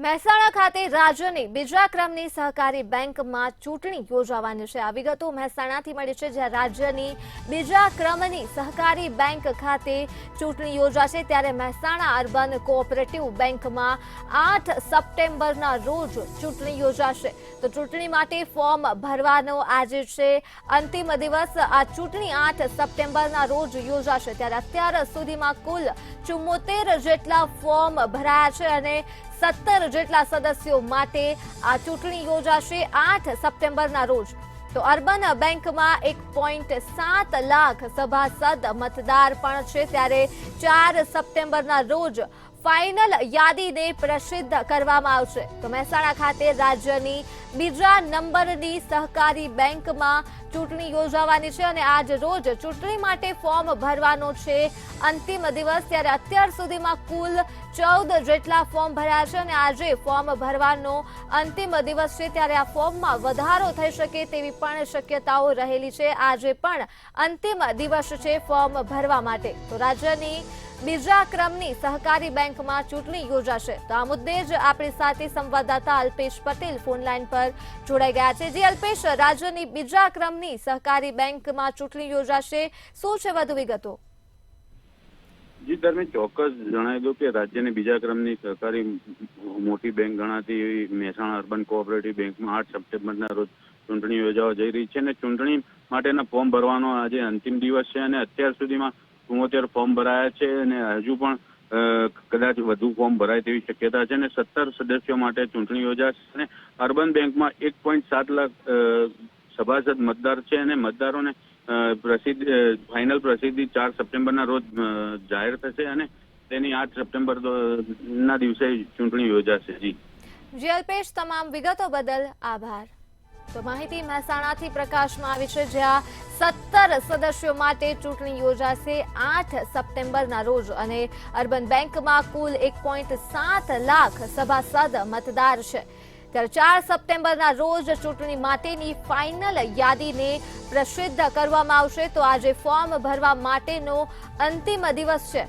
મહેસાણા ખાતે રાજ્યની બીજા ક્રમની સહકારી બેંકમાં ચૂંટણી યોજાવાની છે। આ વિગતો મહેસાણાથી મળી છે, જ્યાં રાજ્યની બીજા ક્રમની સહકારી બેંક ખાતે ચૂંટણી યોજાશે, ત્યારે મહેસાણા અર્બન કોઓપરેટિવ બેંકમાં 8 સપ્ટેમ્બરના રોજ ચૂંટણી યોજાશે। તો ચૂંટણી માટે ફોર્મ ભરવાનો આજે છે અંતિમ દિવસ। આ ચૂંટણી 8 સપ્ટેમ્બરના રોજ યોજાશે, ત્યારે અત્યાર સુધીમાં કુલ 74 જેટલા ફોર્મ ભરાયા છે અને 17 જેટલા સદસ્યો માટે આ ચૂંટણી યોજાશે 8 સપ્ટેમ્બરના રોજ। તો અર્બન બેંકમાં 1.7 લાખ સભાસદ મતદાર પણ છે, ત્યારે 4 સપ્ટેમ્બરના રોજ ફાઇનલ યાદીને પ્રસિદ્ધ કરવામાં આવશે। તો મહેસાણા ખાતે રાજ્યની બીજા નંબરની સહકારી બેંકમાં ચૂંટણી યોજાવાની છે અને આજ રોજ ચૂંટણી માટે ફોર્મ ભરવાનો છે અંતિમ દિવસ, ત્યારે અત્યાર સુધીમાં કુલ 14 જેટલા ફોર્મ ભર્યા છે અને આજે ફોર્મ ભરવાનો અંતિમ દિવસ છે, ત્યારે આ ફોર્મમાં વધારો થઈ શકે તેવી પણ શક્યતાઓ રહેલી છે। આજે પણ અંતિમ દિવસ છે ફોર્મ ભરવા માટે। તો રાજ્યની બીજા ક્રમની સહકારી બેંકમાં ચૂંટણી યોજાશે। તો આ મુદ્દે જ આપણી સાથે સંવાદદાતા અલ્પેશ પટેલ ફોન લાઈન પર જોડાઈ ગયા છે। જી અલ્પેશ, રાજ્યની બીજા ક્રમની સહકારી બેંકમાં ચૂંટણી યોજાશે, શું છે વધુ વિગતો? જી ધર્મે ચોક્કસ જણાવી દઉં કે રાજ્યની બીજા ક્રમની સહકારી મોટી બેંક ગણાતી એવી મહેસાણા અર્બન કોઓપરેટિવ બેંકમાં 8 સપ્ટેમ્બરના રોજ ચૂંટણી યોજાવા જઈ રહી છે અને ચૂંટણી માટેના ફોર્મ ભરવાનો આજે અંતિમ દિવસ છે અને અત્યાર સુધીમાં 74 ફોર્મ ભરાયા છે અને હજુ પણ કદાચ વધુ ફોર્મ ભરાય તેવી શક્યતા છે અને 17 સદસ્યો માટે ચૂંટણી યોજાશે અને અર્બન બેંકમાં 1.7 લાખ સભાસદ મતદાર છે અને મતદારોને ફાઇનલ પ્રસિદ્ધિ 4 સપ્ટેમ્બરના રોજ જાહેર થશે અને તેની 8 સપ્ટેમ્બરના દિવસે ચૂંટણી યોજાશે। જી અલ્પેશ, તમામ વિગતો બદલ આભાર। તો માહિતી મહેસાણાથી પ્રકાશમાં આવી છે, જ્યાં 17 સદસ્યો માટે ચૂંટણી યોજાશે 8 સપ્ટેમ્બરના રોજ અને અર્બન બેંકમાં કુલ 1.7 લાખ સભાસદ મતદાર છે, ત્યારે 4 સપ્ટેમ્બરના રોજ ચૂંટણી માટેની ફાઇનલ યાદીને પ્રસિદ્ધ કરવામાં આવશે। તો આજે ફોર્મ ભરવા માટેનો અંતિમ દિવસ છે।